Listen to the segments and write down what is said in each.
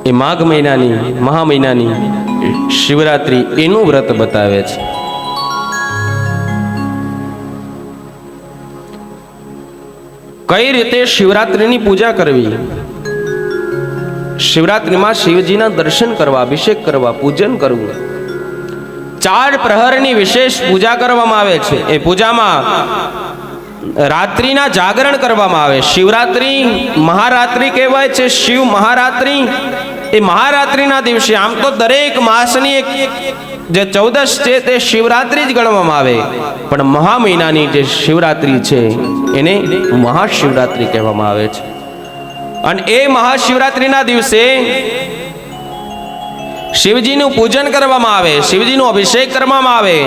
એ માઘ મહિનાની મહા મહિનાની શિવરાત્રી એનું વ્રત બતાવે છે. કઈ રીતે શિવરાત્રીની પૂજા કરવી? શિવરાત્રીમાં શિવજીના દર્શન કરવા, અભિષેક કરવા, પૂજન કરવું. 4 પ્રહરની વિશેષ પૂજા કરવામાં આવે છે. એ પૂજામાં રાત્રિના જાગરણ કરવામાં આવે. શિવરાત્રી મહારાત્રિ કહેવાય છે. શિવ મહારાત્રિ એ મહારાત્રિના દિવસે, આમ તો દરેક માસની એક જે 14 છે તે શિવરાત્રી જ ગણવામાં આવે, પણ મહા મહિનાની જે શિવરાત્રી છે એને મહાશિવરાત્રી કહેવામાં આવે છે. અને એ મહાશિવરાત્રીના દિવસે શિવજીનું પૂજન કરવામાં આવે, શિવજીનો અભિષેક કરવામાં આવે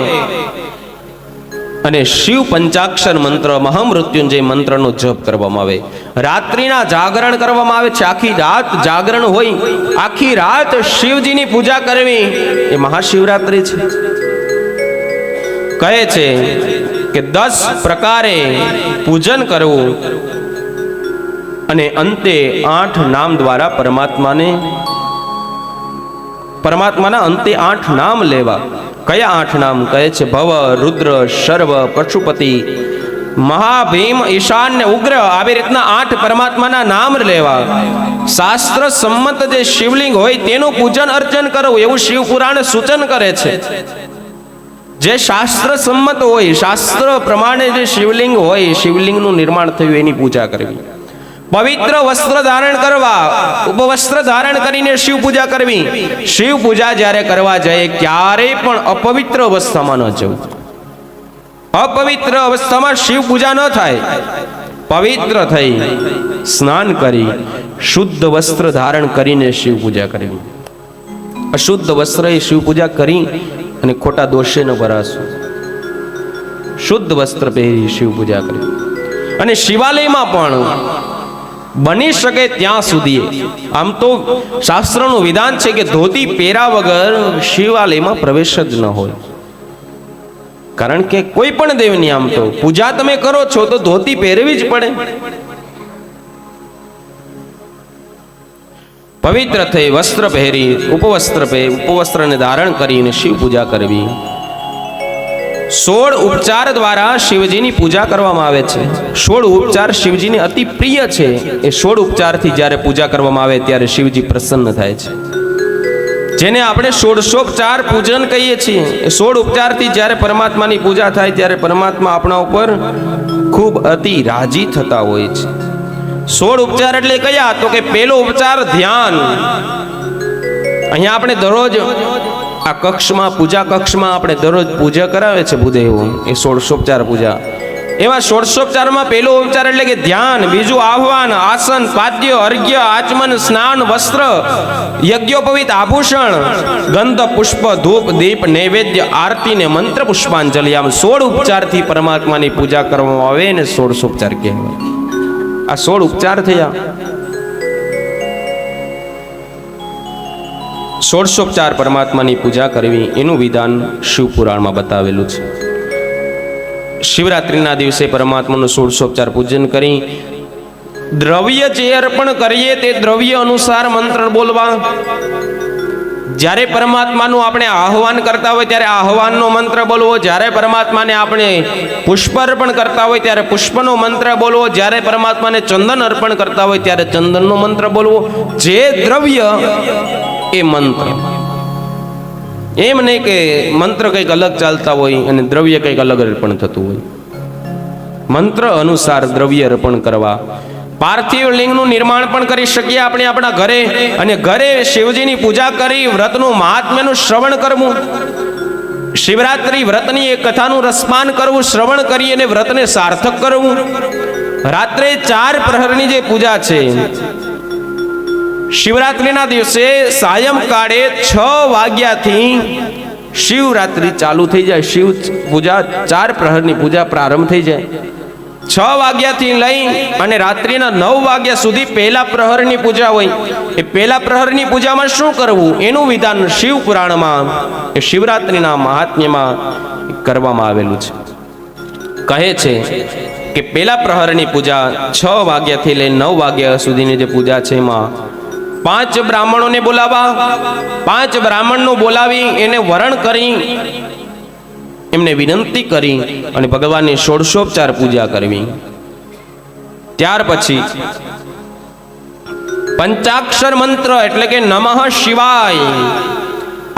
અને શિવ પંચાક્ષર મંત્ર મહામૃત્યુંજય મંત્રનો જપ કરવામાં આવે. રાત્રિના જાગરણ કરવામાં આવે છે. આખી રાત જાગરણ હોય, આખી રાત શિવજીની પૂજા કરવી એ મહાશિવરાત્રી છે. કહે છે કે 10 પ્રકારે પૂજન કરવું અને અંતે 8 નામ દ્વારા પરમાત્માના અંતે 8 નામ લેવા. કયા 8 નામ? કહે છે ભવ, રુદ્ર, શર્વ, પશુપતિ, મહાભીમ, ઈશાન ને ઉગ્ર. આવી રીતના 8 પરમાત્માના નામ લેવા. શાસ્ત્ર સંમત જે શિવલિંગ હોય તેનું પૂજન અર્ચન કરવું, એવું શિવ પુરાણ સૂચન કરે છે. જે શાસ્ત્ર સંમત હોય, શાસ્ત્ર પ્રમાણે જે શિવલિંગ હોય, શિવલિંગનું નિર્માણ થયું એની પૂજા કરવી. પવિત્ર વસ્ત્ર ધારણ કરવા, ઉપવસ્ત્ર ધારણ કરીને શિવ પૂજા કરવી. શિવ પૂજા જ્યારે કરવા જાય ક્યારેય પણ અપવિત્ર અવસ્થામાં ન જવું. અપવિત્ર અવસ્થામાં શિવ પૂજા ન થાય. પવિત્ર થઈ સ્નાન કરી શુદ્ધ વસ્ત્ર ધારણ કરીને શિવ પૂજા કરવી. અશુદ્ધ વસ્ત્રે શિવ પૂજા કરી અને ખોટા દોષે ન ભરાશું. શુદ્ધ વસ્ત્ર પહેરી શિવ પૂજા કરવી. અને શિવાલયમાં પણ બની શકે ત્યાં સુધી, આમ તો શાસ્ત્રનું વિધાન છે કે ધોતી પહેર્યા વગર શિવાલયમાં પ્રવેશ જ ન હોય. કારણ કે કોઈ પણ દેવની આમ તો પૂજા તમે કરો છો તો ધોતી પહેરવી જ પડે. પવિત્ર થઈ વસ્ત્ર પહેરી, ઉપવસ્ત્રને ધારણ કરીને શિવ પૂજા કરવી. 16 ઉપચાર દ્વારા શિવજીની પૂજા કરવામાં આવે છે. 16 ઉપચાર શિવજીને અતિ પ્રિય છે. એ 16 ઉપચારથી જ્યારે પૂજા કરવામાં આવે ત્યારે શિવજી પ્રસન્ન થાય છે. જેને આપણે 16 પૂજન કહીએ છીએ. એ 16 ઉપચારથી જ્યારે પરમાત્માની પૂજા થાય ત્યારે પરમાત્મા આપણા ઉપર ખૂબ અતિ રાજી થતા હોય છે. 16 ઉપચાર એટલે કયા? તો કે પહેલો ઉપચાર ધ્યાન. અહીંયા આપણે દરરોજ આ કક્ષમાં, પૂજા કક્ષમાં આપણે દરરોજ પૂજા કરાવે છે ભૂદેવો, એ 16 પૂજા. એવા 16 પહેલો ઉપચાર એટલે કે ધ્યાન. બીજું આહ્વાન, આસન, પાદ્ય, અર્ઘ્ય, આચમન, સ્નાન, વસ્ત્ર, યજ્ઞોપવિત આભૂષણ, ગંધ, પુષ્પ, ધૂપ, દીપ, નૈવેદ્ય, આરતી ને મંત્ર પુષ્પાંજલિ. આમ 16 ઉપચારથી પરમાત્માની પૂજા કરવામાં આવે ને 16 ઉપચાર કહેવાય. આ 16 ઉપચાર થયા. 16 ઉપચાર પરમાત્માની પૂજા કરવી એનું વિધાન શિવપુરાણમાં બતાવેલું છે. શિવરાત્રિના દિવસે પરમાત્માનું 16 ઉપચાર પૂજન કરી દ્રવ્ય જે અર્પણ કરીએ તે દ્રવ્ય અનુસાર મંત્ર બોલવા. જ્યારે પરમાત્માનું આપણે આહ્વાન કરતા હોય ત્યારે આહ્વાનનો મંત્ર બોલવો. જ્યારે પરમાત્માને આપણે પુષ્પ અર્પણ કરતા હોય ત્યારે પુષ્પનો મંત્ર બોલવો. જ્યારે પરમાત્માને ચંદન અર્પણ કરતા હોય ત્યારે ચંદનનો મંત્ર બોલવો. જે દ્રવ્ય એ મંત્ર. એમ નહીં કે મંત્ર કંઈક અલગ ચાલતા હોય અને દ્રવ્ય કંઈક અલગ અર્પણ થતું હોય. મંત્ર અનુસાર દ્રવ્ય અર્પણ કરવા. પાર્થિવ લિંગનું નિર્માણ પણ કરી શકીએ આપણે આપણા ઘરે. અને ઘરે શિવજીની પૂજા કરી વ્રતનું મહાત્મ્યનું શ્રવણ કરવું. શિવરાત્રી વ્રતની એક કથાનું રસપાન કરવું, શ્રવણ કરી અને વ્રતને સાર્થક કરવું. રાત્રે 4 પ્રહરની જે પૂજા છે, શિવરાત્રિના દિવસે સાયંકાળે 6 વાગ્યાથી શિવરાત્રી ચાલુ થઈ જાય. શિવ પૂજા 4 પ્રહરની પૂજા પ્રારંભ થઈ જાય. 6 વાગ્યાથી લઈ અને રાત્રિના 9 વાગ્યા સુધી પહેલા પ્રહરની પૂજા હોય. એ પહેલા પ્રહરની પૂજામાં શું કરવું એનું વિધાન શિવ પુરાણમાં, એ શિવરાત્રિના મહાત્મ્યમાં કરવામાં આવેલું છે. કહે છે કે પહેલા પ્રહરની પૂજા 6 વાગ્યાથી લઈ 9 વાગ્યા સુધીની જે પૂજા છે એમાં પાંચ બ્રાહ્મણોને બોલાવવા, પાંચ બ્રાહ્મણનો બોલાવી એને વરણ કરી એમને વિનંતી કરી અને ભગવાનની ષોડશોપચાર પૂજા કરવી. ત્યાર પછી પંચાક્ષર મંત્ર એટલે કે નમઃ શિવાય,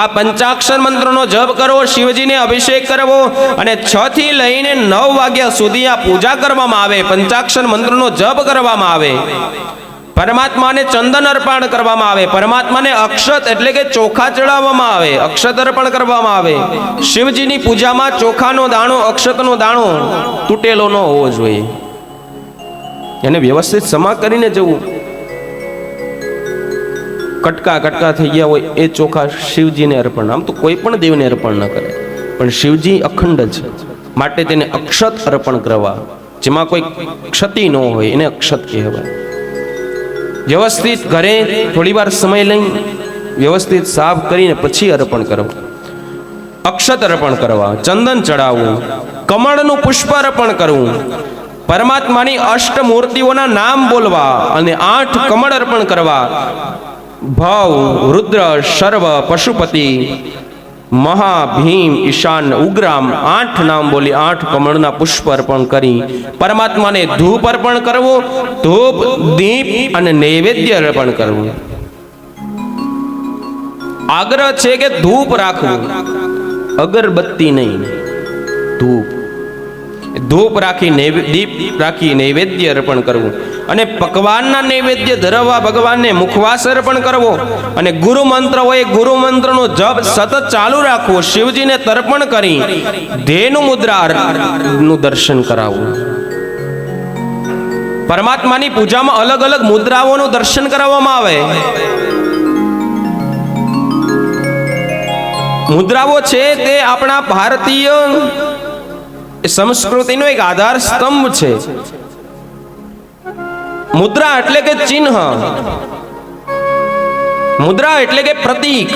આ પંચાક્ષર મંત્રનો જપ કરવો, શિવજીને અભિષેક કરવો અને 6 થી લઈને 9 વાગ્યા સુધી આ પૂજા કરવામાં આવે, પંચાક્ષર મંત્રનો જપ કરવામાં આવે. પરમાત્માને ચંદન અર્પણ કરવામાં આવે, પરમાત્માને અક્ષત એટલે કે ચોખા ચડાવવામાં આવે, અક્ષત અર્પણ કરવામાં આવે. શિવજીની પૂજામાં ચોખાનો દાણો, અક્ષતનો દાણો તૂટેલો ન હોવો જોઈએ, એને વ્યવસ્થિત સમા કરીને જવું. કટકા કટકા થઈ ગયા હોય એ ચોખા શિવજીને અર્પણ, આમ તો કોઈ પણ દેવને અર્પણ ન કરે, પણ શિવજી અખંડ છે માટે તેને અક્ષત અર્પણ કરવા, જેમાં કોઈ ક્ષતિ ન હોય એને અક્ષત કહેવાય. વ્યવસ્થિત ઘરે થોડી વાર સમય લઈ વ્યવસ્થિત સાફ કરીને પછી અર્પણ કરવું, અક્ષત અર્પણ કરવા, ચંદન ચડાવવું, કમળનું પુષ્પ અર્પણ કરવું, પરમાત્માની અષ્ટમૂર્તિઓના નામ બોલવા અને 8 કમળ અર્પણ કરવા. ભવ, રુદ્ર, શર્વ, પશુપતિ, મહા, ભીમ, ઈશાન, ઉગ્રામ 8 નામ બોલી 8 કમળના પુષ્પ અર્પણ કરી પરમાત્માને ધૂપ અર્પણ કરવો, ધૂપ, દીપ અને નૈવેદ્ય અર્પણ કરવું. આગ્રહ છે કે ધૂપ રાખવું, અગરબત્તી નહીં, ધૂપ. ધૂપ રાખી દીપ રાખી નૈવેદ્ય અર્પણ કરવું અને પકવાનના નૈવેદ્ય ધરવા ભગવાનને મુખવાસ અર્પણ કરવો અને ગુરુ મંત્ર હોય ગુરુ મંત્રનો જપ સતત ચાલુ રાખવો. શિવજીને તર્પણ કરી ધેનુ મુદ્રાનું દર્શન કરાવવું. પરમાત્માની પૂજામાં અલગ અલગ મુદ્રાઓનું દર્શન કરાવવામાં આવે. મુદ્રાઓ છે તે આપણા ભારતીય સંસ્કૃતિનો એક આધાર સ્તંભ છે. મુદ્રા એટલે કે ચિહ્ન, મુદ્રા એટલે કે પ્રતીક.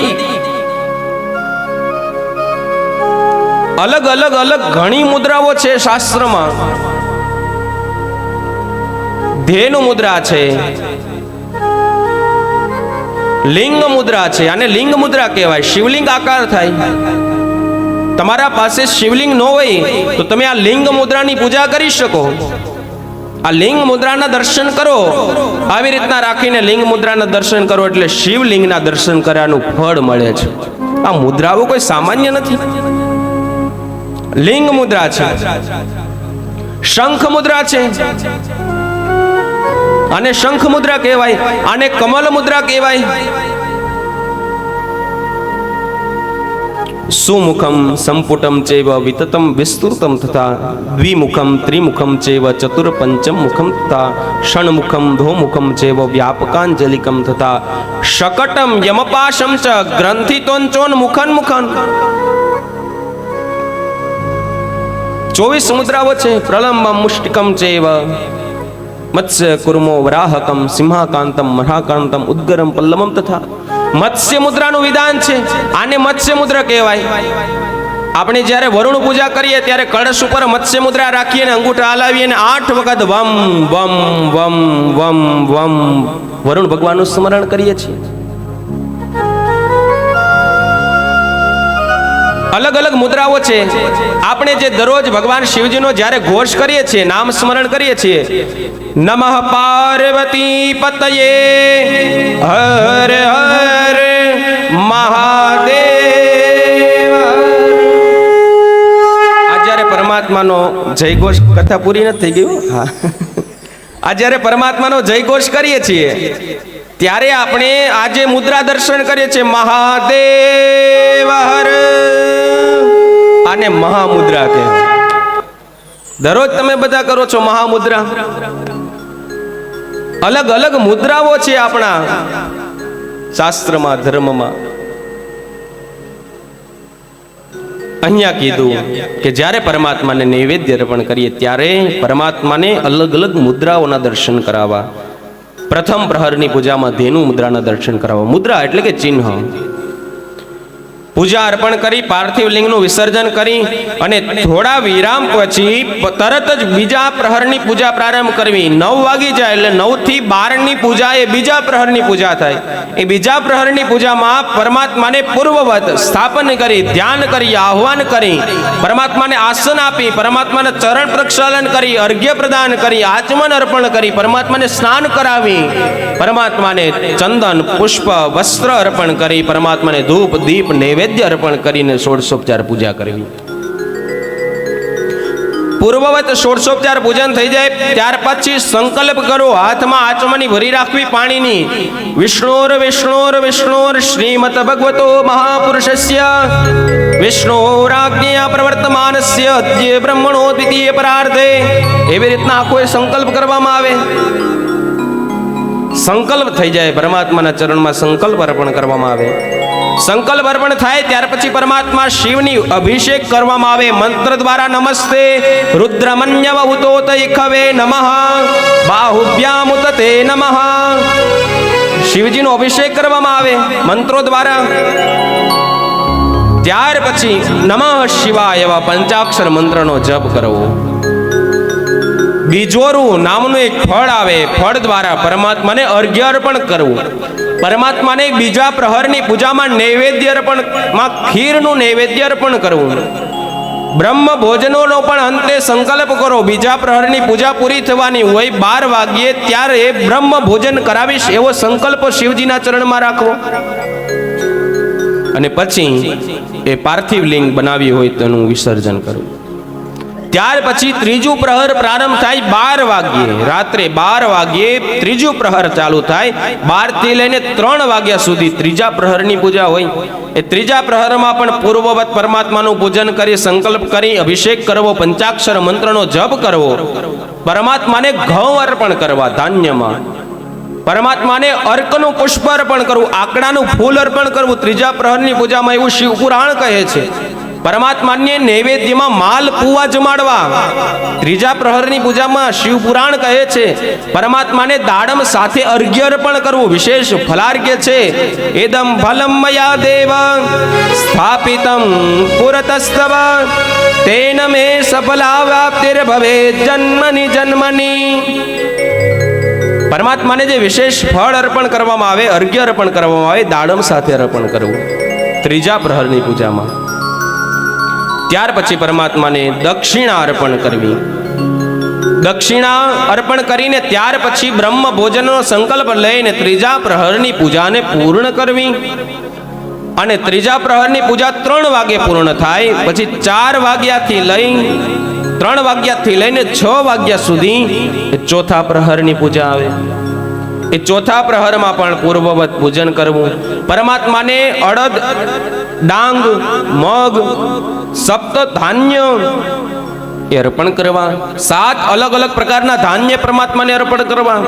અલગ અલગ અલગ ઘણી મુદ્રાઓ છે શાસ્ત્રમાં. ધેનુ મુદ્રા છે, લિંગ મુદ્રા છે, આને લિંગ મુદ્રા કહેવાય. શિવલિંગ આકાર થાય. તમારા પાસે શિવલિંગ ન હોય તો તમે આ લિંગ મુદ્રાની પૂજા કરી શકો. આ લિંગ મુદ્રાના દર્શન કરો, આવી રીતના રાખીને લિંગ મુદ્રાના દર્શન કરો એટલે શિવલિંગના દર્શન કર્યાનું ફળ મળે છે. આ મુદ્રાઓ કોઈ સામાન્ય નથી. લિંગ મુદ્રા છે, શંખ મુદ્રા છે, આને શંખ મુદ્રા કહેવાય, આને કમલ મુદ્રા કહેવાય. સુમુખમ સંપુટમ ચૈવ વિતતમ વિસ્તૃતમ તથા દ્વિમુખમ ત્રિમુખમ ચૈવ ચતુર પંચમ મુખમ તથા ષણમુખમ ધોમુખમ ચૈવ વ્યાપકાંજલિકમ તથા શકટમ યમપાશમ ચ ગ્રંથિતોંચોન મુખન મુખન. 24 મુદ્રાઓ છે. પ્રલંબમ મુષ્ટિકમ ચૈવ મત્સ્ય કુર્મો વરાહકમ સિંહાકાંતમ મહાકાંતમ ઉદ્ગરમ પલ્લવમ તથા. મત્સ્ય મુદ્રાનું વિધાન છે, આને મત્સ્ય મુદ્રા કહેવાય. આપણે જ્યારે વરુણ પૂજા કરીએ ત્યારે કળશ ઉપર મત્સ્ય મુદ્રા રાખીએ અને અંગૂઠા હલાવીએ અને 8 વખત વમ વમ વમ વમ વમ વરુણ ભગવાનનું સ્મરણ કરીએ છીએ. અલગ અલગ મુદ્રાઓ છે. આપણે જે દરરોજ ભગવાન શિવજીનો જ્યારે ઘોષ કરીએ છીએ, નામ સ્મરણ કરીએ છીએ, નમઃ પાર્વતી પતયે હર હર મહાદેવ. આ જ્યારે પરમાત્માનો જયઘોષ, કથા પૂરી નથી થઈ ગઈ. હા, આ જ્યારે પરમાત્માનો જયઘોષ કરીએ છીએ ત્યારે આપણે આજે મુદ્રા દર્શન કરીએ છીએ. મહાદેવ હર, આને મહામુદ્રા કહેવાય. દરરોજ તમે બધા કરો છો મહામુદ્રા. અલગ અલગ મુદ્રાઓ છે આપણા શાસ્ત્રમાં, ધર્મમાં. અહીંયા કીધું કે જ્યારે પરમાત્માને નૈવેદ્ય અર્પણ કરીએ ત્યારે પરમાત્માને અલગ અલગ મુદ્રાઓના દર્શન કરાવવા. પ્રથમ પ્રહરની પૂજામાં ધેનુ મુદ્રાના દર્શન કરાવવા. મુદ્રા એટલે કે ચિહ્ન. પૂજા અર્પણ કરી પાર્થિવ લિંગનું વિસર્જન કરી અને થોડા વિરામ પછી તરત જ બીજા પ્રહરની પૂજા પ્રારંભ કરવી. 9 વાગી જાય એટલે 9 થી 12ની પૂજા એ બીજા પ્રહરની પૂજા થાય. એ બીજા પ્રહરની પૂજામાં પરમાત્માને પૂર્વવત સ્થાપન કરી, ધ્યાન કરી, આહ્વાન કરી, પરમાત્માને આસન આપી, પરમાત્માને ચરણ પ્રક્ષાલન કરી, અર્ઘ્ય પ્રદાન કરી, આચમન અર્પણ કરી, પરમાત્માને સ્નાન કરાવી, પરમાત્માને ચંદન પુષ્પ વસ્ત્ર અર્પણ કરી, પરમાત્માને ધૂપ દીપ નૈવેદ્ય અર્પણ કરીને ષોડશોપચાર પૂજા કરવી. પૂર્વવત ષોડશોપચાર પૂજન થઈ જાય ત્યાર પછી સંકલ્પ કરો, હાથમાં આચમની ભરી રાખવી પાણીની. વિષ્ણુર વિષ્ણુર વિષ્ણુર શ્રીમદ ભગવતો મહાપુરુષસ્ય વિષ્ણુરાજ્ઞયા પ્રવર્તમાનસ્ય અદ્ય બ્રહ્મણો દ્વિતીય પરાર્ધે. એવી રીતના આખો સંકલ્પ કરવામાં આવે. સંકલ્પ થઈ જાય, પરમાત્માના ચરણમાં સંકલ્પ અર્પણ કરવામાં આવે. સંકલ્પ અર્પણ થાય ત્યાર પછી પરમાત્મા શિવની અભિષેક કરવામાં આવે. મંત્ર દ્વારા નમસ્તે રુદ્રમન્યવ ઉતોત ઇખવે નમઃ બાહુભ્યામ ઉતતે નમઃ. શિવજીનો અભિષેક કરવામાં આવે મંત્રો દ્વારા. ત્યાર પછી નમઃ શિવાય એવા પંચાક્ષર મંત્રનો જપ કરવો. બીજોરું નામનું એક ફળ આવે, ફળ દ્વારા પરમાત્માને અર્ઘ્ય અર્પણ કરવું. પરમાત્માને બીજા પ્રહરની પૂજામાં નૈવેદ્ય અર્પણમાં ખીરનું નૈવેદ્ય અર્પણ કરવું. બ્રહ્મ ભોજનોનો પણ અંતે સંકલ્પ કરો. બીજા પ્રહરની પૂજા પૂરી થવાની હોય 12 વાગ્યે ત્યારે બ્રહ્મ ભોજન કરાવીશ એવો સંકલ્પ શિવજીના ચરણમાં રાખવો. અને પછી એ પાર્થિવ લિંગ બનાવી હોય તેનું વિસર્જન કરવું. ત્યાર પછી ત્રીજું પ્રહર પ્રારંભ થાય 12 વાગ્યે. રાત્રે 12 વાગ્યે ત્રીજું પ્રહર ચાલુ થાય. 12 થી લઈને 3 વાગ્યા સુધી ત્રીજા પ્રહરની પૂજા હોય. એ ત્રીજા પ્રહરમાં પણ પૂર્વવત પરમાત્માનું પૂજન કરી, સંકલ્પ કરી, અભિષેક કરવો, પંચાક્ષર મંત્રનો જપ કરવો, પરમાત્માને ઘઉં અર્પણ કરવા ધાન્યમાં, પરમાત્માને અર્કનું પુષ્પ અર્પણ કરવું, આકડાનું ફૂલ અર્પણ કરવું. ત્રીજા પ્રહરની પૂજામાં એવું શિવ પુરાણ કહે છે. પરમાત્માને નૈવેદ્યમાં માલ પુવા જમાડવા. ત્રીજા પ્રહરની પૂજામાં શિવ પુરાણ કહે છે પરમાત્માને દાડમ સાથે અર્ઘ્ય અર્પણ કરવું. વિશેષ ફલાર્ઘ્ય છે. એદમ ફલમ મયા દેવ સ્થાપિતમ પુરતસ્તવ તેન મે સફલા વ્યાપ્તિર ભવે જન્મની જન્મની. પરમાત્માને જે વિશેષ ફળ અર્પણ કરવામાં આવે, અર્ઘ્ય અર્પણ કરવામાં આવે, દાડમ સાથે અર્પણ કરવું ત્રીજા પ્રહરની પૂજામાં. ત્યાર પછી પરમાત્માને દક્ષિણા અર્પણ કરવી. દક્ષિણા અર્પણ કરીને ત્યાર પછી બ્રહ્મ ભોજનનો સંકલ્પ લઈને ત્રીજા પ્રહરની પૂજાને પૂર્ણ કરવી. અને ત્રીજા પ્રહરની પૂજા 3 વાગે પૂર્ણ થાય. પછી 4 વાગ્યાથી લઈને 6 વાગ્યા સુધી ચોથા પ્રહરની પૂજા આવે. એ ચોથા પ્રહરમાં પણ પૂર્વવત પૂજન કરવું. પરમાત્માને અડદ, ડાંગ, મગ, સપ્ત ધાન્ય એ અર્પણ કરવા. 7 અલગ અલગ પ્રકારના ધાન્ય પરમાત્માને અર્પણ કરવા.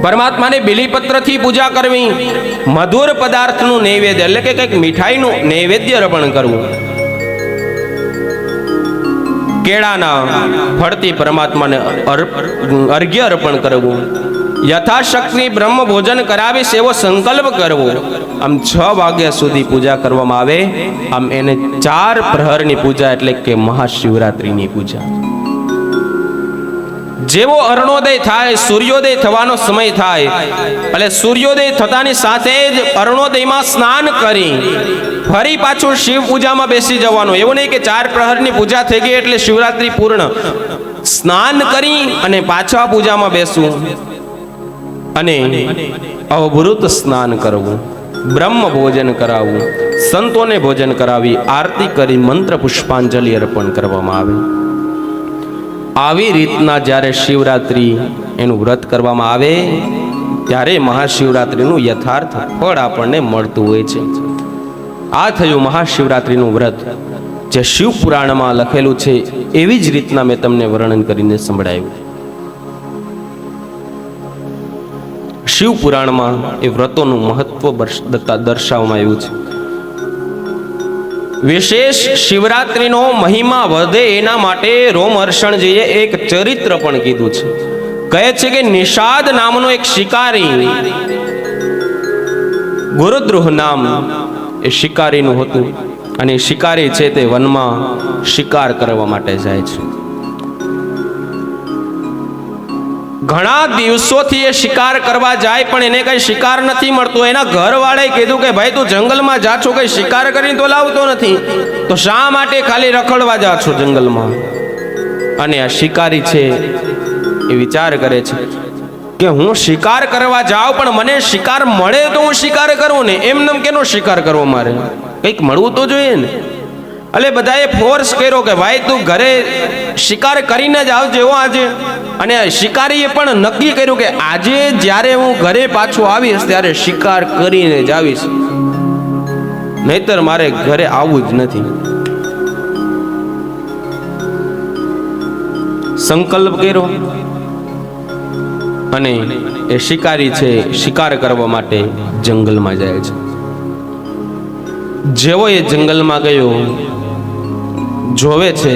પરમાત્માને બિલીપત્રથી પૂજા કરવી. મધુર પદાર્થનું નૈવેદ્ય એટલે કે કંઈક મીઠાઈનું નૈવેદ્ય અર્પણ કરવું. કેળાના ફળથી પરમાત્માને અર્ઘ્ય અર્પણ કરવું. યથાશક્તિ બ્રહ્મ ભોજન કરાવીશ એવો સંકલ્પ કરવો. આમ 6 વાગ્યા સુધી પૂજા કરવામાં આવે. આમ એને 4 પ્રહરની પૂજા એટલે કે મહાશિવરાત્રિની પૂજા. જેવો અરુણોદય થાય, સૂર્યોદય થવાનો સમય થાય એટલે સૂર્યોદય થતાની સાથે જ અરુણોદયમાં સ્નાન કરી ફરી પાછું શિવ પૂજામાં બેસી જવાનું. એવું નહીં કે 4 પ્રહરની પૂજા થઈ ગઈ એટલે શિવરાત્રી પૂર્ણ. સ્નાન કરી અને પાછા પૂજામાં બેસવું અને અવભૃત સ્નાન કરવું, બ્રહ્મ ભોજન કરાવવું, સંતોને ભોજન કરાવી, આરતી કરી મંત્ર પુષ્પાંજલિ અર્પણ કરવામાં આવે. આવી રીતના જ્યારે શિવરાત્રી એનું વ્રત કરવામાં આવે ત્યારે મહાશિવરાત્રીનું યથાર્થ ફળ આપણને મળતું હોય છે. આ થયું મહાશિવરાત્રીનું વ્રત જે શિવ પુરાણમાં લખેલું છે. એવી જ રીતના મેં તમને વર્ણન કરીને સંભળાવ્યું. શિવ પુરાણમાં એ વ્રતોનું મહત્વ દર્શાવવામાં આવ્યું છે. વિશેષ શિવરાત્રીનો મહિમા વધે એના માટે રોમહર્ષણજીએ એક ચરિત્ર પણ કીધું છે. કહે છે કે નિષાદ નામનો એક શિકારી ગુરુદ્રુહ નામ એ શિકારીનું હતું અને શિકારી છે તે વનમાં શિકાર કરવા માટે જાય છે. ઘણા દિવસોથી એ શિકાર કરવા જાય પણ એને કઈ શિકાર નથી મળતું. એના ઘરવાળાએ કીધું કે ભાઈ તું જંગલમાં જા છો, કઈ શિકાર કરીને તો લાવતો નથી, તો શા માટે ખાલી રખડવા જા છો જંગલમાં? અને આ શિકારી છે એ વિચાર કરે છે કે હું શિકાર કરવા જાઉં પણ મને શિકાર મળે તો હું શિકાર કરું ને, એમને કેનો શિકાર કરવો, મારે કંઈક મળવું તો જોઈએ ને. એટલે બધાએ ફોર્સ કર્યો કે ભાઈ તું ઘરે શિકાર કરીને જ આવજે આજે. અને શિકારીએ પણ નક્કી કર્યું કે આજે જ્યારે હું ઘરે પાછો આવીશ ત્યારે શિકાર કરીને જ આવીશ, નહીતર મારે ઘરે આવવું જ નથી. સંકલ્પ કર્યો અને એ શિકારી છે શિકાર કરવા માટે જંગલમાં જાય છે. જેવો એ જંગલમાં ગયો, જોવે છે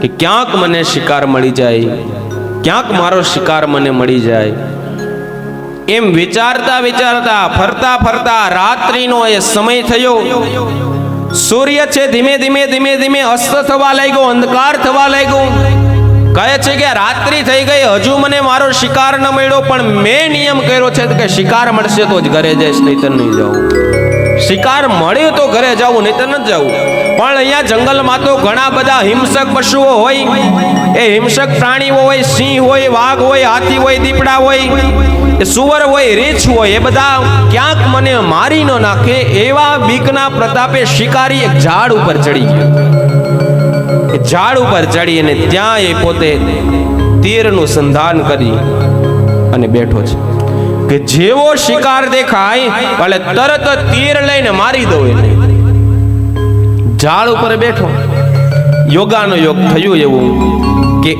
કે ક્યાંક મને શિકાર મળી જાય, ક્યાંક મારો શિકાર મને મળી જાય. એમ વિચારતા વિચારતા ફરતા ફરતા રાત્રિનો એ સમય થયો. સૂર્ય છે ધીમે ધીમે ધીમે ધીમે અસ્ત થવા લાગ્યો, અંધકાર થવા લાગ્યો. કહે છે કે રાત્રિ થઈ ગઈ, હજુ મને મારો શિકાર ન મળ્યો, પણ મેં નિયમ કર્યો છે કે શિકાર મળશે તો જ ઘરે જઈશ, નહીતર નહીં જાઉં. શિકાર મળ્યો તો ઘરે જવું, નહીતર નથી જવું. પણ અહીંયા જંગલમાં તો ઘણા બધા હિંસક પશુઓ હોય, એ હિંસક પ્રાણીઓ હોય, સિંહ હોય, વાઘ હોય, હાથી હોય, દીપડા હોય, સુવર હોય, રીંછ હોય, એ બધા ક્યાંક મને મારી ન નાખે એવા બીકના પ્રતાપે શિકારી એક ઝાડ ઉપર ચડી ગયો. ઝાડ ઉપર ચડી અને ત્યાં એ પોતે તીરનું સંધાન કરી અને બેઠો છે કે જેવો શિકાર દેખાય એટલે તરત તીર લઈને મારી દો એને. ઝાડ ઉપર બેઠો. યોગાનો યોગ થયું એવું કે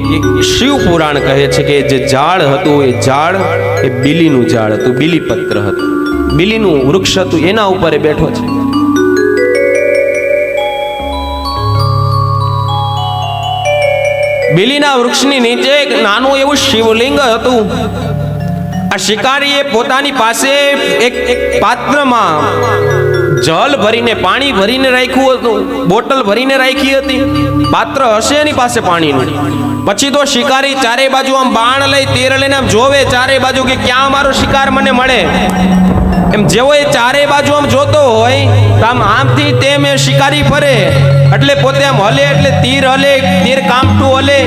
શિવ પુરાણ કહે છે કે જે ઝાડ હતું એ ઝાડ એ બીલીનું ઝાડ હતું, બીલીપત્ર હતું, બીલીનું વૃક્ષ હતું, એના ઉપર બેઠો છે. બીલીના વૃક્ષની નીચે એક નાનું એવું શિવલિંગ હતું. આ શિકારીએ પોતાની પાસે એક પાત્રમાં જલ ભરીને પાણી ભરીને રાખ્યું હતું, બોટલ ભરીને રાખી હતી. પાત્ર હશે એની પાસે પાણીનું. પછી તો શિકારી ચારે બાજુ આમ બાણ લઈ તીર લઈને આમ જોવે ચારે બાજુ કે ક્યાં મારો શિકાર મને મળે. એમ જેવો એ ચારે બાજુ આમ જોતો હોય તો આમ આમથી તેમ એ શિકારી ફરે એટલે પોતે આમ હલે એટલે તીર હલે, તીર કામઠું હલે.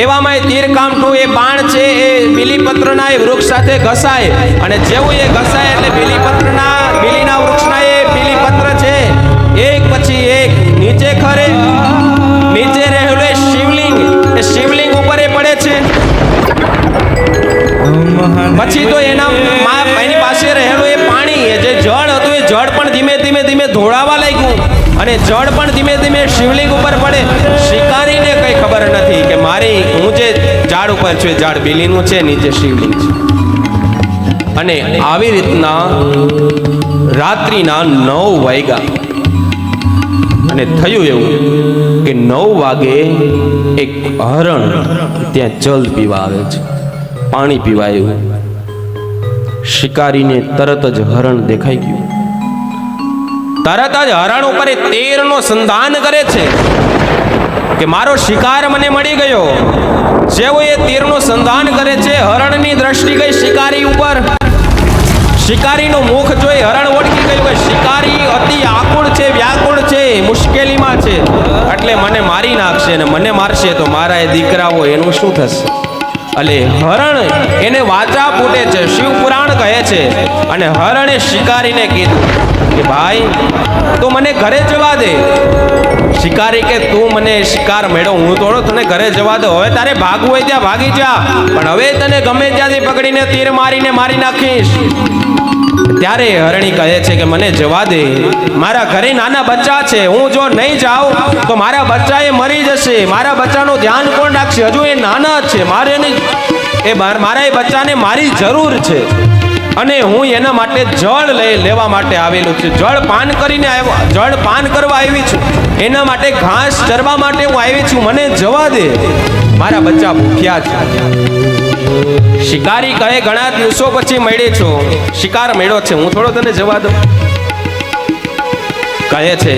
એવામાં એ તીર કામઠું એ બાણ છે એ બીલીપત્રના એ વૃક્ષ સાથે ઘસાય અને જેવું એ ઘસાય એટલે બીલીના વૃક્ષના એ બીલીપત્ર છે એક પછી એક નીચે ખરે. નીચે રહેલું એ શિવલિંગ ઉપર એ પડે છે. પછી તો એની પાસે રહેલું એ પાણી જે જળ હતું એ જળ પણ ધીમે ધીમે ધીમે ધોળાવા લાગ્યું અને જળ પણ ધીમે ધીમે શિવલિંગ ઉપર પડે. શિકારીને કઈ ખબર નથી કે હું જે ઝાડ ઉપર છું એ ઝાડ બીલીનું છે, નીચે શિવલિંગ છે. અને આવી રીતના રાત્રિના 9 વાગ્યા અને થયું એવું કે 9 વાગે એક હરણ ત્યાં જલ પીવા આવે છે, પાણી પીવા આવ્યું. શિકારીને તરત જ હરણ દેખાઈ ગયું. તરત જ હરણ ઉપર તીરનો સંધાન કરે છે કે મારો શિકાર મને મળી ગયો. જેવો એ તીરનો સંધાન કરે છે, હરણની દ્રષ્ટિ ગઈ શિકારી ઉપર. શિકારીનું મુખ જોઈ હરણ ઓળખી ગયું કે શિકારી અતિ આકુળ છે, વ્યાકુળ છે, મુશ્કેલીમાં છે, એટલે મને મારી નાખશે અને મને મારશે તો મારા એ દીકરાઓ એનું શું થશે? એટલે હરણ એને વાચા ફૂટે છે, શિવ પુરાણ કહે છે. અને હરણે શિકારીને કીધું કે ભાઈ તું મને ઘરે જવા દે. શિકારી કે તું મને શિકાર મેળો, હું થોડો તને ઘરે જવા દો. હવે તારે ભાગવું હોય ત્યાં ભાગી જા, પણ હવે તને ગમે ત્યાંથી પકડીને તીર મારીને મારી નાખીશ. ત્યારે હરણી કહે છે કે મને જવા દે, મારા ઘરે નાના બચ્ચા છે, હું જો નહીં જાઉં તો મારા બચ્ચા એ મરી જશે, મારા બચ્ચાનું ધ્યાન કોણ રાખશે? હજુ એ નાના છે, મારા એ બચ્ચાને મારી જરૂર છે અને હું એના માટે જળ લેવા માટે આવેલું છું. જળ પાન કરવા આવી છું, એના માટે ઘાસ ચરવા માટે હું આવી છું. મને જવા દે, મારા બચ્ચા ભૂખ્યા છે. શિકારી કહે ઘણા દિવસો પછી મળે છો, શિકાર મળ્યો છે, હું થોડો તને જવા દઉં. કહે છે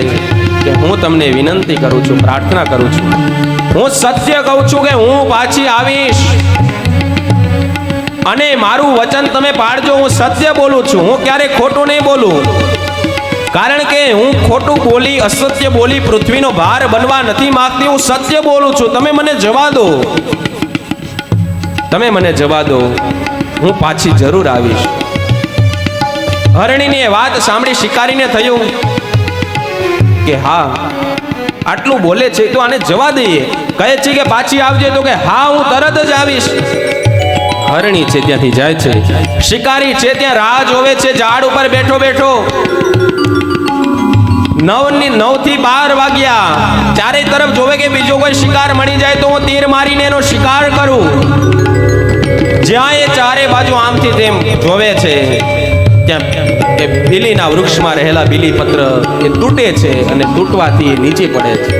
કે હું તમને વિનંતી કરું છું, પ્રાર્થના કરું છું, હું સત્ય કહું છું કે હું પાછી આવીશ અને મારું વચન તમે પાળજો. હું સત્ય બોલું છું, હું ક્યારે ખોટું નહીં બોલું. કારણ કે હું ખોટું બોલી, અસત્ય બોલી પૃથ્વીનો ભાર બનવા નથી માંગતી. હું સત્ય બોલું છું. તમે મને જવા દો, તમે મને જવા દો, હું પાછી જરૂર આવીશ. હરણીની એ વાત સાંભળી શિકારીને થયું કે હા, આટલું બોલે છે તો આને જવા દઈએ. કહે છે કે પાછી આવજે, તો કે હા હું તરત જ આવીશ. હરણી છે ત્યાંથી જાય છે. શિકારી છે ત્યાં રાહ જોવે છે, ઝાડ ઉપર બેઠો બેઠો. 9 થી 12 વાગ્યા. ચારે તરફ જોવે કે બીજો કોઈ શિકાર મળી જાય તો હું તીર મારીને એનો શિકાર કરું. જ્યાં એ ચારે બાજુ આમથી તેમ જોવે છે ત્યાં એ બીલીના વૃક્ષમાં રહેલા બીલી પત્ર એ તૂટે છે અને તૂટવાથી નીચે પડે છે.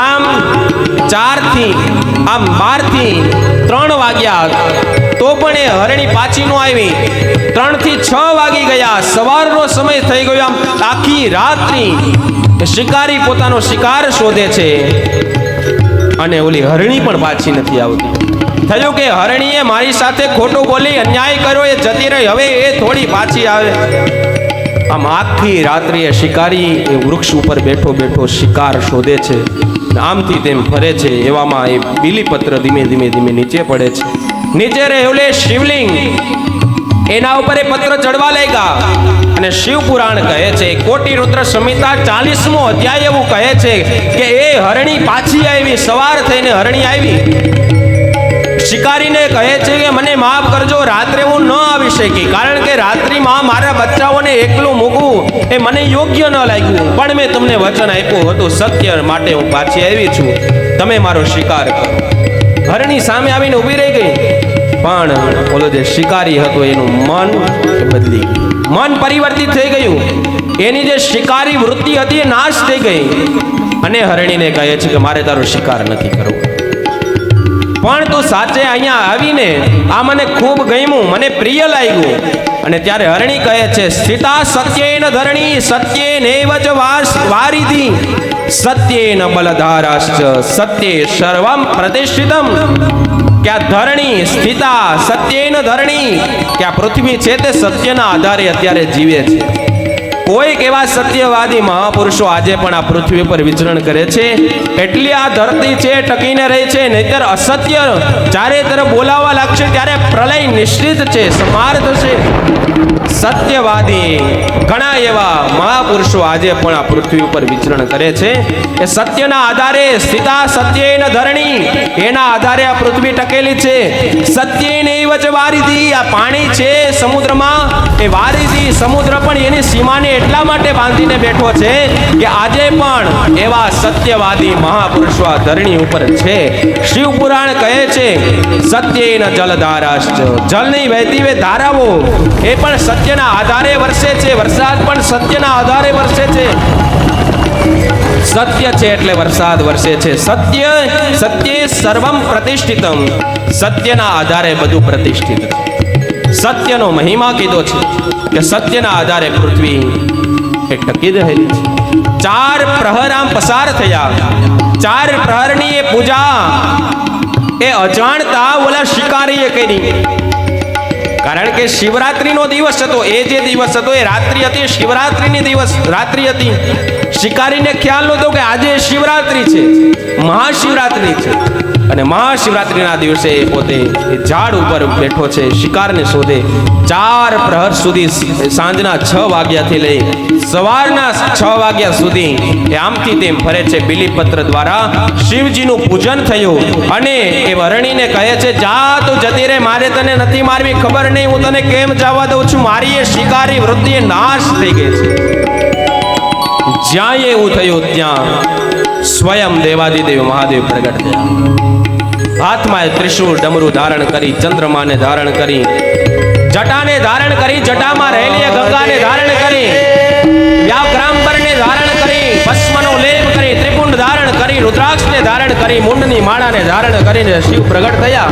આમ 4 થી 3 વાગ્યા તો પણ એ હરણી પાછી નો આવી. 3 થી 6 વાગી ગયા, સવારનો સમય થઈ ગયો. આમ આખી રાત્રિ શિકારી પોતાનો શિકાર શોધે છે અને ઓલી હરણી પણ પાછી નથી આવતી. થયું કે હરણીએ મારી સાથે ખોટું બોલી, અન્યાય કર્યો, એ જતી રહી, હવે એ થોડી પાછી આવે. આમ આખી રાત્રિએ શિકારી એ વૃક્ષ ઉપર બેઠો બેઠો શિકાર શોધે છે, આમથી તેમ ફરે છે. એવામાં એ બીલીપત્ર ધીમે ધીમે ધીમે નીચે પડે છે. નીચે રહેલે શિવલિંગ, એના ઉપર એ પત્ર ચડવા લાગ્યા. અને શિવ પુરાણ કહે છે, કોટી રુદ્ર સંહિતા 40મો અધ્યાય એવું કહે છે કે એ હરણી પાછી આવી, સવાર થઈને હરણી આવી. શિકારીને કહે છે કે મને માફ કરજો, રાત્રે હું ન આવી શકી, કારણ કે રાત્રિમાં મારા બચ્ચાઓને એકલું મૂકવું એ મને યોગ્ય ન લાગ્યું. પણ મેં તમને વચન આપ્યું હતું, સત્ય માટે હું પાછી આવી છું, તમે મારો શિકાર કરો. હરણી સામે આવીને ઊભી રહી ગઈ, પણ ઓલો જે શિકારી હતો એનું મન બદલી ગયું, મન પરિવર્તિત થઈ ગયું. એની જે શિકારી વૃત્તિ હતી એ નાશ થઈ ગઈ. અને હરણીને કહે છે કે મારે તારો શિકાર નથી કરવો, પણ તું સાચે અહીંયા આવીને આ મને ખૂબ ગમ્યું, મને પ્રિય લાગ્યું. અને ત્યારે હરણી કહે છે, સ્થિતા સત્યેન ધરણી સત્યેનૈવ ચ વારિધિ સત્યેન બલધારાશ્ચ સત્યે સર્વમ પ્રતિષ્ઠિતમ. કે આ ધરણી સ્થિતા સત્યેન ધરણી, કે આ પૃથ્વી છે તે સત્યના આધારે અત્યારે જીવે છે. કોઈક એવા સત્યવાદી મહાપુરુષો આજે પણ આ પૃથ્વી પર વિચરણ કરે છે, એટલે આ ધરતી છે ટકીને રહી છે. નહીતર અસત્ય ચારે તરફ બોલાવવા લાગશે ત્યારે પ્રલય નિશ્ચિત છે, સમાર થશે. સત્યવાદી ઘણા એવા મહાપુરુષો આજે પણ આ પૃથ્વી ઉપર વિચરણ કરે છે. એ સત્યના આધારે, સ્થિતા સત્યેન ધરણી, એના આધારે આ પૃથ્વી ટકેલી છે. સત્યેનૈવ ચ વારિધિ, આ પાણી છે સમુદ્રમાં, એ વારિધિ સમુદ્ર પણ એની સીમાને એટલા માટે બાંધીને બેઠો છે કે આજે પણ એવા સત્યવાદી મહાપુરુષો આ ધરણી ઉપર છે. શિવ પુરાણ કહે છે, સત્યેન જલધારાશ્ચ, જલની વહેતી વે ધારાઓ એ પણ સત્યના આધારે વરસે છે. વરસાદ પણ સત્યના આધારે વરસે છે. સત્ય છે એટલે વરસાદ વરસે છે. સત્યે સર્વમ પ્રતિષ્ઠિતમ, સત્યના આધારે બધું પ્રતિષ્ઠિત છે. સત્યનો મહિમા કીધો છે કે સત્યના આધારે પૃથ્વી એ ટકી રહેલી છે. 4 પ્રહર આમ પસાર થયા. 4 પ્રહરની એ પૂજા એ અજાણતા ઓલા શિકારીએ કરી. કારણ કે શિવરાત્રીનો દિવસ હતો, એ જે દિવસ હતો એ રાત્રિ હતી, શિવરાત્રીની દિવસ રાત્રિ હતી. શિકારીને ખ્યાલ નહોતો કે આજે શિવરાત્રી છે, મહાશિવરાત્રી છે. અને મહાશિવરાત્રીના દિવસે એ પોતે એ ઝાડ ઉપર બેઠો છે, શિકારને શોધે. 4 પ્રહર સુધી, સાંજના 6 વાગ્યાથી લઈ સવારના 6 વાગ્યા સુધી એ આમથી તેમ ફરે છે. બીલીપત્ર દ્વારા શિવજીનું પૂજન થયું. અને એ વરણીને કહે છે, જા તું જતી રે, મારે તને નથી મારવી, ખબર નહીં હું તને કેમ જવા દઉં છું, મારી એ શિકારી વૃત્તિ એ નાશ થઈ ગઈ છે. જ્યાં એવું થયું ત્યાં સ્વયં દેવાદિદેવ મહાદેવ પ્રગટ થયા. હાથમાં ત્રિશૂળ ડમરું ધારણ કરી, ચંદ્રમાને ધારણ કરી, જટાને ધારણ કરી, જટામાં રહેલી ગંગાને ધારણ કરી, વ્યાઘ્રાંબરને ધારણ કરી, ભસ્મનો લેપ કરી, ત્રિપુંડ ધારણ ધારણ કરી, રુદ્રાક્ષને ધારણ કરી, મુંડની માળાને ધારણ કરીને શિવ પ્રગટ થયા.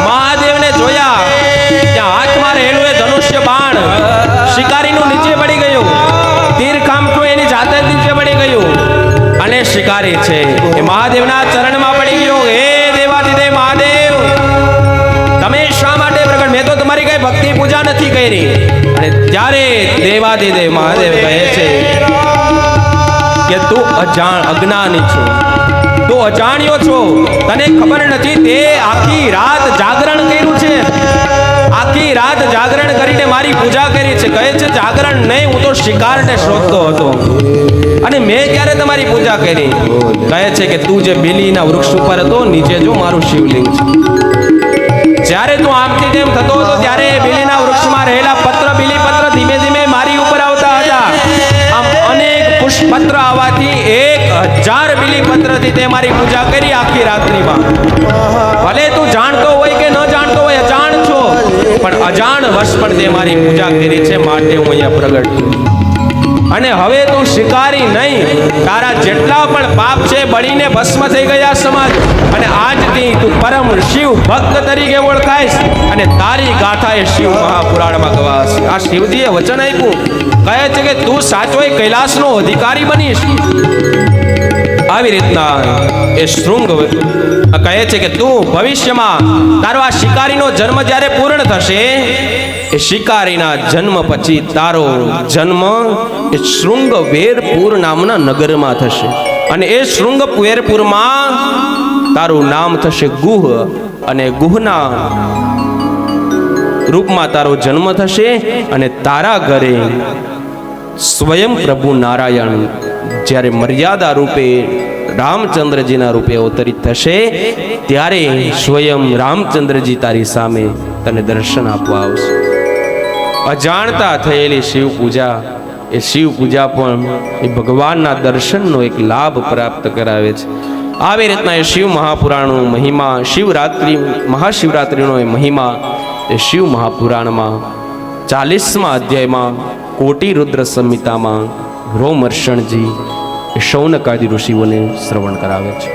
મહાદેવને જોયા ત્યાં હાથમાં રહેલું એ ધનુષ્ય બાણ શિકારીનું નીચે પડી ગયું. તીર કામઠું એની જાતે જ નીચે પડી ગયું અને શિકારી છે એ મહાદેવના ચરણમાં પડી ગયો. હે દેવાધિદેવ મહાદેવ, તમે શા માટે પ્રગટ? મેં તો તમારી કઈ ભક્તિ પૂજા નથી કરી. અને ત્યારે દેવાધિદેવ મહાદેવ કહે છે કે તું અજ્ઞાની છો, તું અજાણ્યો છો, તને ખબર નથી તે આખી રાત જાગરણ કર્યું છે, આખી રાત જાગરણ કરીને મારી પૂજા કરી છે. કહે છે જાગરણ નહીં, હું તો શિકારને શોધતો હતો અને મેં ક્યારે તમારી પૂજા કરી? કહે છે કે તું જે બીલીના વૃક્ષ ઉપર હતો, નીચે જો મારું શિવલિંગ છે. જ્યારે તું આમથી તેમ થતો હતો ત્યારે બીલીના વૃક્ષમાં રહેલા પત્ર, બીલીપત્ર ધીમે ધીમે મારી ઉપર આવતા હતા. આમ અનેક પુષ્પપત્ર આવવાથી 1000 બીલીપત્રથી તે મારી પૂજા કરી આખી રાત્રિમાં. ભલે તું જાણતો હોય કે ન જાણતો હોય, અજાણ છો, પણ અજાણ વશ પણ તે મારી પૂજા કરી છે, માટે હું અહીંયા પ્રગટ છું. અને હવે તું શિકારી નહીં, તારા જેટલા પણ પાપ છે બળીને ભસ્મ થઈ ગયા સમાજ. અને આજથી તું પરમ શિવ ભક્ત તરીકે ઓળખાઈશ અને તારી ગાથા એ શિવ મહાપુરાણમાં ગવાશે. આ શિવજીએ વચન આપ્યું, કહે છે કે તું સાચો કૈલાસનો અધિકારી બનીશ. આવી રીતના એ શૃંગ કહે છે કે તું ભવિષ્યમાં તારો આ શિકારીનો જન્મ જ્યારે પૂર્ણ થશે, એ શિકારીના જન્મ પછી તારો જન્મ એ શૃંગવેરપુર નામના નગરમાં થશે. અને એ શૃંગવેરપુરમાં તારું નામ થશે ગુહ, અને ગુહના રૂપમાં તારો જન્મ થશે. અને તારા ઘરે સ્વયં પ્રભુ નારાયણ જ્યારે મર્યાદા રૂપે રામચંદ્રજીના રૂપે અવતરિત થશે, ત્યારે સ્વયં રામચંદ્રજી તારી સામે તને દર્શન આપવા આવશે. અજાણતા થયેલી શિવ પૂજા, એ શિવ પૂજા પણ એ ભગવાનના દર્શનનો એક લાભ પ્રાપ્ત કરાવે છે. આવી રીતના એ શિવ મહાપુરાણનો મહિમા, શિવરાત્રિ મહાશિવરાત્રિનો એ મહિમા એ શિવ મહાપુરાણમાં 40મા અધ્યાયમાં કોટી રુદ્ર સંહિતામાં રોમહર્ષણજી એ શૌનકાદિ ઋષિઓને શ્રવણ કરાવે છે.